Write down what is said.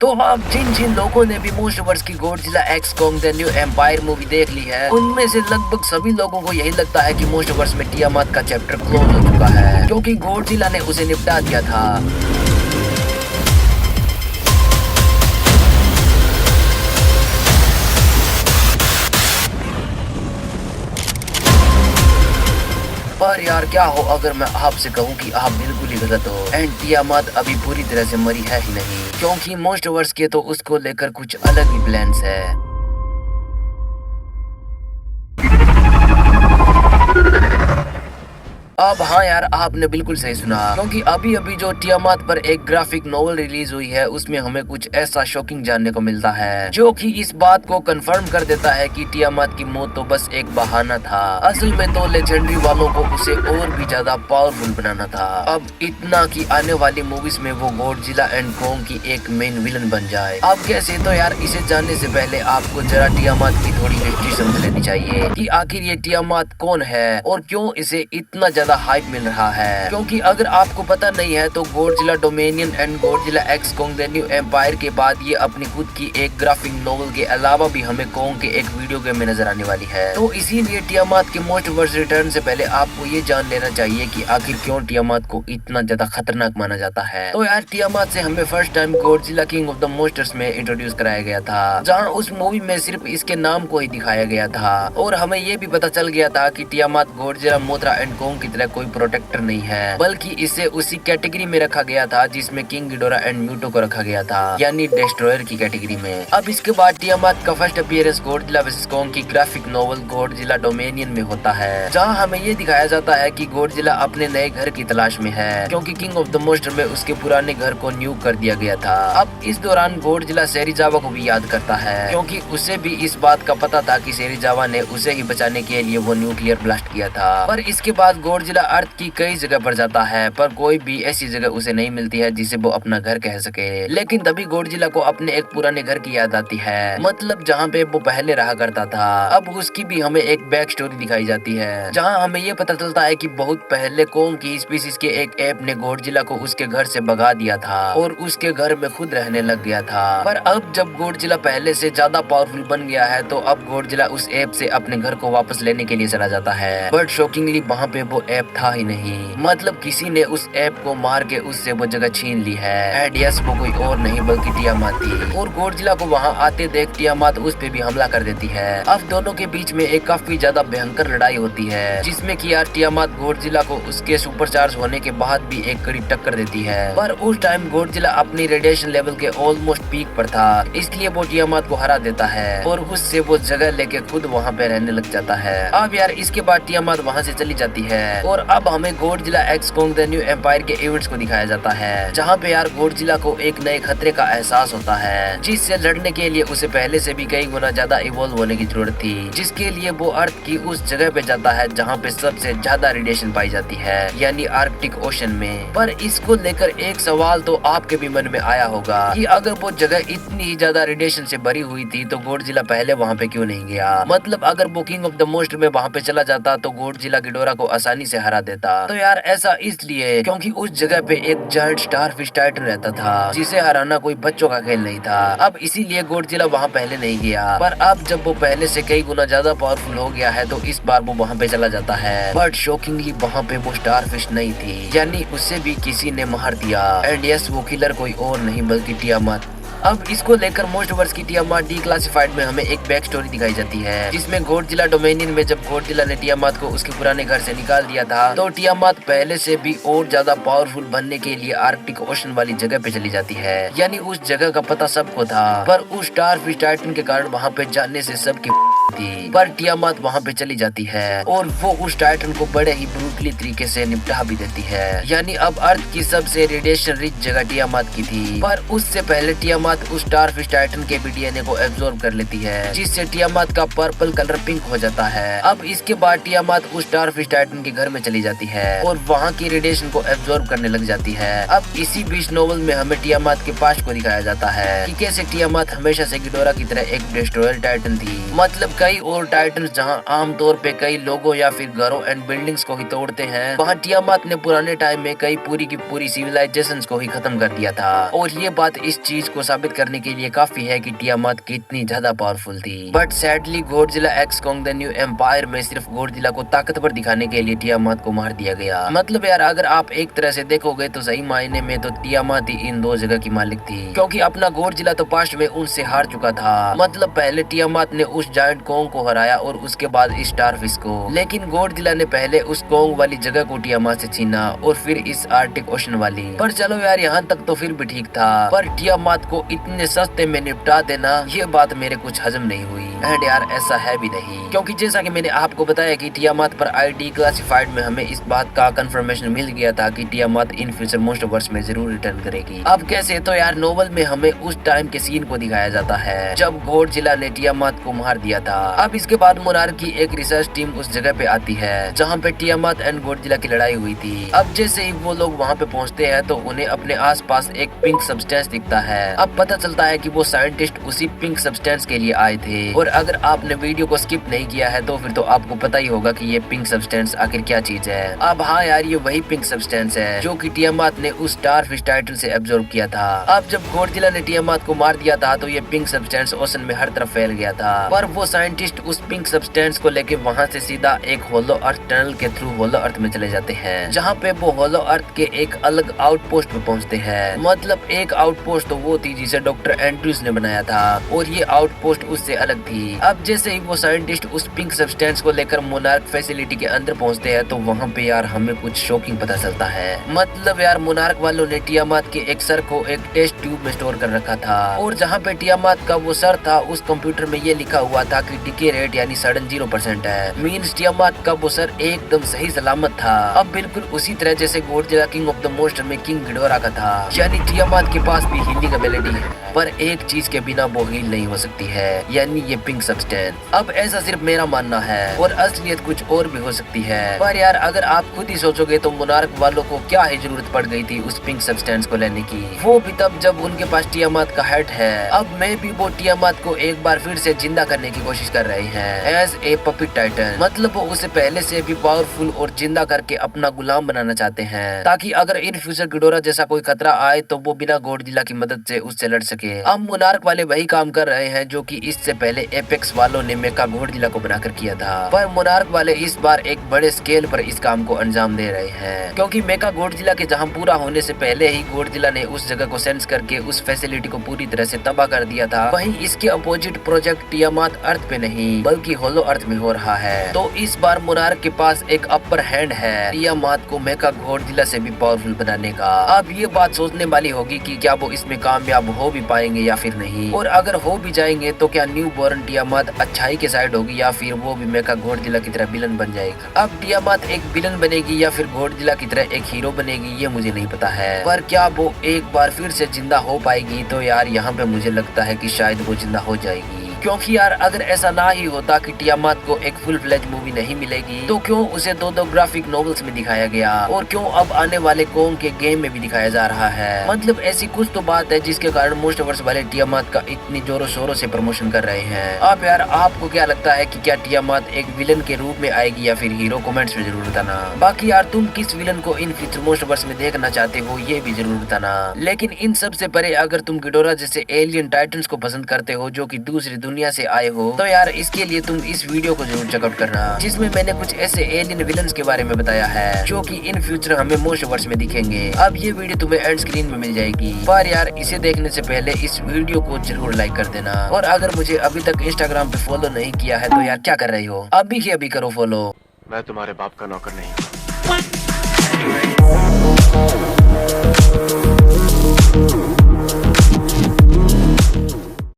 तो अब जिन जिन लोगों ने भी मोस्टवर्स की Godzilla x Kong the new empire movie देख ली है, उनमें से लगभग सभी लोगों को यही लगता है कि मोस्टवर्स में टियामात का चैप्टर क्लोज हो चुका है, क्योंकि गॉडजिला ने उसे निपटा दिया था। पर यार क्या हो अगर मैं आपसे कहूँ कि आप बिल्कुल ही गलत हो एंड टियामात अभी पूरी तरह से मरी है ही नहीं, क्योंकि मोस्टवर्स के तो उसको लेकर कुछ अलग ही प्लान्स है। अब हाँ यार, आपने बिल्कुल सही सुना, क्योंकि अभी अभी जो टियामात पर एक ग्राफिक नॉवल रिलीज हुई है, उसमें हमें कुछ ऐसा शॉकिंग जानने को मिलता है जो कि इस बात को कंफर्म कर देता है कि टियामात की मौत तो बस एक बहाना था। असल में तो लेजेंडरी वालों को उसे और भी ज्यादा पावरफुल बनाना था। अब इतना कि आने वाली मूवीज में वो गॉडजिला एंड कॉन्ग की एक मेन विलन बन जाए। अब कैसे, तो यार इसे जानने से पहले आपको जरा टियामात की थोड़ी हिस्ट्री समझ लेनी चाहिए कि आखिर ये टियामात कौन है और क्यों इसे इतना ज्यादा हाइप मिल रहा है। क्योंकि अगर आपको पता नहीं है तो Godzilla Dominion and Godzilla x Kong the new empire के बाद ये अपनी खुद की एक ग्राफिक नॉवल के अलावा भी हमें कॉन्ग के एक वीडियो गेम में नजर आने वाली है। तो इसीलिए टियामात के मोस्टवर्स रिटर्न से पहले आपको ये जान लेना चाहिए कि आखिर क्यों टियामात को इतना ज्यादा खतरनाक माना जाता है। तो यार टियामात से हमें first time Godzilla king of the monsters में इंट्रोड्यूस कराया गया था, जहाँ उस मूवी में सिर्फ इसके नाम को ही दिखाया गया था और हमें ये भी पता चल गया था कि टियामात गॉडजिला, मोथरा एंड कॉन्ग की तरह कोई प्रोटेक्टर नहीं है, बल्कि इसे उसी कैटेगरी में रखा गया था जिसमें किंग गिडोरा एंड म्यूटो को रखा गया था, यानी डिस्ट्रॉयर की कैटेगरी में। अब इसके बाद टियामात का first appearance Godzilla versus Kong की ग्राफिक नॉवल गॉडजिला डोमिनियन में होता है, जहां हमें ये दिखाया जाता है कि गॉडजिला अपने नए घर की तलाश में है, क्योंकि किंग ऑफ द मोस्टर में उसके पुराने घर को न्यूक कर दिया गया था। अब इस दौरान गॉडजिला सेरिजावा को भी याद करता है, क्योंकि उसे भी इस बात का पता था कि सेरिजावा ने उसे ही बचाने के लिए वो न्यूक्लियर ब्लास्ट किया था। पर इसके बाद गॉडजिला अर्थ की कई जगह पर जाता है, पर कोई भी ऐसी जगह उसे नहीं मिलती है जिसे वो अपना घर कह सके। लेकिन तभी गॉडजिला को अपने एक पुराने घर की याद आती है, मतलब जहाँ पे वो पहले रहा करता था। अब उसकी भी हमें एक बैक स्टोरी दिखाई जाती है, जहाँ हमें ये पता चलता है कि बहुत पहले कॉन्ग की स्पीसीज के एक एप ने गॉडजिला को उसके घर से भगा दिया था और उसके घर में खुद रहने लग गया था। पर अब जब गॉडजिला पहले से ज्यादा पावरफुल बन गया है, तो अब गॉडजिला उस एप से अपने घर को वापस लेने के लिए चला जाता है। बट शॉकिंगली वहाँ पे वो एप था ही नहीं, मतलब किसी ने उस ऐप को मार के उससे वो जगह छीन ली है। एंड यस, वो कोई और नहीं बल्कि टियामात थी और गॉडजिला को वहाँ आते देख टियामात उस पे भी हमला कर देती है। अब दोनों के बीच में एक काफी ज्यादा भयंकर लड़ाई होती है, जिसमें कि यार टियामात गॉडजिला को उसके सुपरचार्ज होने के बाद भी एक कड़ी टक्कर देती है। पर उस टाइम गॉडजिला अपनी रेडिएशन लेवल के ऑलमोस्ट पीक पर था, इसलिए वो टियामात को हरा देता है और उससे वो जगह लेके खुद वहाँ पे रहने लग जाता है। अब यार इसके बाद टियामात वहाँ से चली जाती है और अब हमें Godzilla x Kong the new empire के इवेंट्स को दिखाया जाता है, जहाँ पे यार गॉडजिला को एक नए खतरे का एहसास होता है, जिससे लड़ने के लिए उसे पहले से भी कई गुना ज्यादा इवॉल्व होने की जरूरत थी, जिसके लिए वो अर्थ की उस जगह पे जाता है जहाँ पे सबसे ज्यादा रेडिएशन पाई जाती है, यानी आर्कटिक ओशन में। पर इसको लेकर एक सवाल तो आपके भी मन में आया होगा कि अगर वो जगह इतनी ही ज्यादा रेडिएशन से भरी हुई थी तो गॉडजिला पहले वहाँ पे क्यों नहीं गया? मतलब अगर वो किंग ऑफ द मोस्ट में वहाँ पे चला जाता तो गॉडजिला गिडोरा को आसानी से हरा देता। तो यार ऐसा इसलिए क्योंकि उस जगह पे एक जायंट स्टारफिश टाइटन रहता था, जिसे हराना कोई बच्चों का खेल नहीं था। अब इसीलिए गॉडजिला वहाँ पहले नहीं गया, पर अब जब वो पहले से कई गुना ज्यादा पावरफुल हो गया है तो इस बार वो वहाँ पे चला जाता है। बट शॉकिंगली वहाँ पे वो स्टारफिश नहीं थी, यानी उसे भी किसी ने मार दिया। एंड यस, वो किलर कोई और नहीं बल्कि टियामात। अब इसको लेकर मोस्टवर्स की टियामात डीक्लासिफाइड में हमें एक बैक स्टोरी दिखाई जाती है, जिसमें गॉडजिला डोमिनियन में जब गॉडजिला ने टियामात को उसके पुराने घर से निकाल दिया था, तो टियामात पहले से भी और ज्यादा पावरफुल बनने के लिए आर्कटिक ओशन वाली जगह पे चली जाती है, यानी उस जगह का पता सबको था। पर उस स्टारफिश टाइटन के कारण वहाँ पे जाने से सबकी थी, पर टियामात वहाँ पे चली जाती है और वो उस टाइटन को बड़े ही ब्रूटली तरीके से निपटा भी देती है। यानी अब अर्थ की सबसे रेडिएशन रिच जगह टियामात की थी, पर उससे पहले टियामात उस स्टारफिश टाइटन के भी डीएनए को एब्जॉर्ब कर लेती है, जिससे टियामात का पर्पल कलर पिंक हो जाता है। अब इसके बाद टियामात उस स्टारफिश टाइटन के घर में चली जाती है और वहाँ की रेडिएशन को एब्जॉर्ब करने लग जाती है। अब इसी बीच नोवेल में हमें टियामात के पास्ट को दिखाया जाता है कि कैसे टियामात हमेशा से गिडोरा की तरह एक डिस्ट्रॉयर टाइटन थी, मतलब कई और टाइटन्स जहां आमतौर पे कई लोगों या फिर घरों एंड बिल्डिंग्स को ही तोड़ते हैं, वहां टियामात ने पुराने टाइम में कई पूरी की पूरी सिविलाइजेशंस को ही खत्म कर दिया था। और ये बात इस चीज को साबित करने के लिए काफी है कि टियामात कितनी ज्यादा पावरफुल थी। But sadly Godzilla x Kong the new empire में सिर्फ गॉडजिला को ताकतवर दिखाने के लिए टियामात को मार दिया गया। मतलब यार अगर आप एक तरह से देखोगे तो सही मायने में तो टियामात ही इन दो जगह की मालिक थी, क्योंकि अपना गॉडजिला तो पास्ट में उनसे हार चुका था। मतलब पहले टियामात ने उस जायंट कोंग को हराया और उसके बाद स्टारफिश को, लेकिन गॉडजिला ने पहले उस कोंग वाली जगह को टियामात से छीना और फिर इस आर्टिक ओशन वाली। पर चलो यार यहाँ तक तो फिर भी ठीक था, पर टियामात को इतने सस्ते में निपटा देना ये बात मेरे कुछ हजम नहीं हुई। एंड यार ऐसा है भी नहीं, क्योंकि जैसा कि मैंने आपको बताया कि टियामात पर आईडी क्लासिफाइड में हमें इस बात का कंफर्मेशन मिल गया था कि टियामात इन फ्यूचर मोस्टवर्स में जरूर रिटर्न करेगी। अब कैसे, तो यार नोवेल में हमें उस टाइम के सीन को दिखाया जाता है जब गॉडजिला ने टियामात को मार दिया था। अब इसके बाद मोनार्क की एक रिसर्च टीम उस जगह पे आती है जहाँ पे टियामात एंड गॉडजिला की लड़ाई हुई थी। अब जैसे ही वो लोग वहाँ पे पहुँचते हैं तो उन्हें अपने आस पास एक पिंक सब्सटेंस दिखता है। अब पता चलता है कि वो साइंटिस्ट उसी पिंक सब्सटेंस के लिए आए थे। और अगर आपने वीडियो को स्किप नहीं किया है तो फिर तो आपको पता ही होगा कि ये पिंक सब्सटेंस आखिर क्या चीज है। अब हाँ यार ये वही पिंक सब्सटेंस है जो कि टियामात ने उस स्टारफिश टाइटन से एब्जॉर्ब किया था। अब जब गॉडजिला ने टियामात को मार दिया था तो ये पिंक सब्सटेंस ओशन में हर तरफ फैल गया था। पर वो साइंटिस्ट उस पिंक सब्सटेंस को लेके वहाँ से सीधा एक होलो अर्थ टनल के थ्रू होलो अर्थ में चले जाते हैं, जहाँ पे वो होलो अर्थ के एक अलग आउटपोस्ट पे पहुँचते हैं। मतलब एक आउटपोस्ट तो वो थी जिसे डॉक्टर एंड्रूज ने बनाया था और ये आउटपोस्ट उससे अलग थी। अब जैसे ही वो साइंटिस्ट उस पिंक सब्सटेंस को लेकर मोनार्क फैसिलिटी के अंदर पहुंचते हैं तो वहां पे यार हमें कुछ शॉकिंग पता चलता है। मतलब यार मोनार्क वालों ने टियामात के एक सर को एक टेस्ट ट्यूब में स्टोर कर रखा था और जहां पे टियामात का वो सर था उस कंप्यूटर में ये लिखा हुआ था कि डिके रेट यानी सडन 0% है। मीन्स टियामात का वो सर एकदम सही सलामत था। अब बिल्कुल उसी तरह जैसे गॉडजिला किंग ऑफ द मोस्टर में किंग घिडोरा का था, यानी टियामात के पास भी हीलिंग एबिलिटी है, पर एक चीज के बिना वो हील नहीं हो सकती है, यानी ये पिंक सब्सटेंस। अब ऐसा सिर्फ मेरा मानना है और असलियत कुछ और भी हो सकती है। पर यार अगर आप खुद ही सोचोगे तो मोनार्क वालों को क्या ही जरूरत पड़ गई थी उस पिंक सब्सटेंस को लेने की, वो भी तब जब उनके पास टियामात का हेड है। अब मैं भी वो टियामात को एक बार फिर से जिंदा करने की कोशिश कर रहे हैं एज ए पपिट टाइटन। मतलब वो उसे पहले से भी पावरफुल और जिंदा करके अपना गुलाम बनाना चाहते हैं, ताकि अगर इन फ्यूचर घिडोरा जैसा कोई खतरा आए तो वो बिना गॉडजिला की मदद से उससे लड़ सके। अब मोनार्क वाले वही काम कर रहे हैं जो कि इससे पहले एपेक्स वालों ने मेका गॉडजिला को बनाकर किया था। पर मोनार्क वाले इस बार एक बड़े स्केल पर इस काम को अंजाम दे रहे हैं, क्योंकि मेका गॉडजिला के जहां पूरा होने से पहले ही गॉडजिला ने उस जगह को सेंस करके उस फैसिलिटी को पूरी तरह से तबाह कर दिया था। वहीं इसके अपोजिट प्रोजेक्ट टियामात अर्थ पे नहीं बल्कि होलो अर्थ में हो रहा है। तो इस बार मोनार्क के पास एक अपर हैंड है टियामात को मेका गॉडजिला से भी पावरफुल बनाने का। अब ये बात सोचने वाली होगी कि क्या वो इसमें कामयाब हो भी पाएंगे या फिर नहीं, और अगर हो भी जाएंगे तो क्या न्यू बॉर्न टियामात अच्छाई के साइड होगी या फिर वो भी मेका गॉडजिला की तरह विलन बन जाएगा। अब टियामात एक विलन बनेगी या फिर गॉडजिला की तरह एक हीरो बनेगी ये मुझे नहीं पता है, पर क्या वो एक बार फिर से जिंदा हो पाएगी तो यार यहाँ पे मुझे लगता है कि शायद वो जिंदा हो जाएगी। क्योंकि यार अगर ऐसा ना ही होता कि टियामात को एक फुल फ्लेज मूवी नहीं मिलेगी तो क्यों उसे दो ग्राफिक नॉवेल्स में दिखाया गया और क्यों अब आने वाले कोंग के गेम में भी दिखाया जा रहा है। मतलब ऐसी कुछ तो बात है जिसके कारण मोस्टवर्स वाले टियामात का इतनी जोरों शोरों से प्रमोशन कर रहे हैं। अब यार आपको क्या लगता है कि क्या टियामात एक विलन के रूप में आएगी या फिर हीरो? कमेंट्स में जरूर बताना। बाकी यार तुम किस विलन को इन फ्यूचर मोस्टवर्स में देखना चाहते हो ये भी जरूर बताना। लेकिन इन सब से परे अगर तुम घिडोरा जैसे एलियन टाइटन्स को पसंद करते हो जो कि दूसरी दुनिया से आए हो तो यार इसके लिए तुम इस वीडियो को जरूर चेकआउट करना, जिसमें मैंने कुछ ऐसे एलियन विलन्स के बारे में बताया है जो कि इन फ्यूचर हमें मोस्टवर्स में दिखेंगे। अब ये वीडियो तुम्हें एंड स्क्रीन में मिल जाएगी, पर यार इसे देखने से पहले इस वीडियो को जरूर लाइक कर देना। और अगर मुझे अभी तक इंस्टाग्राम पे फॉलो नहीं किया है तो यार क्या कर रही हो, अभी के अभी करो फॉलो। मैं तुम्हारे बाप का नौकर नहीं हूँ।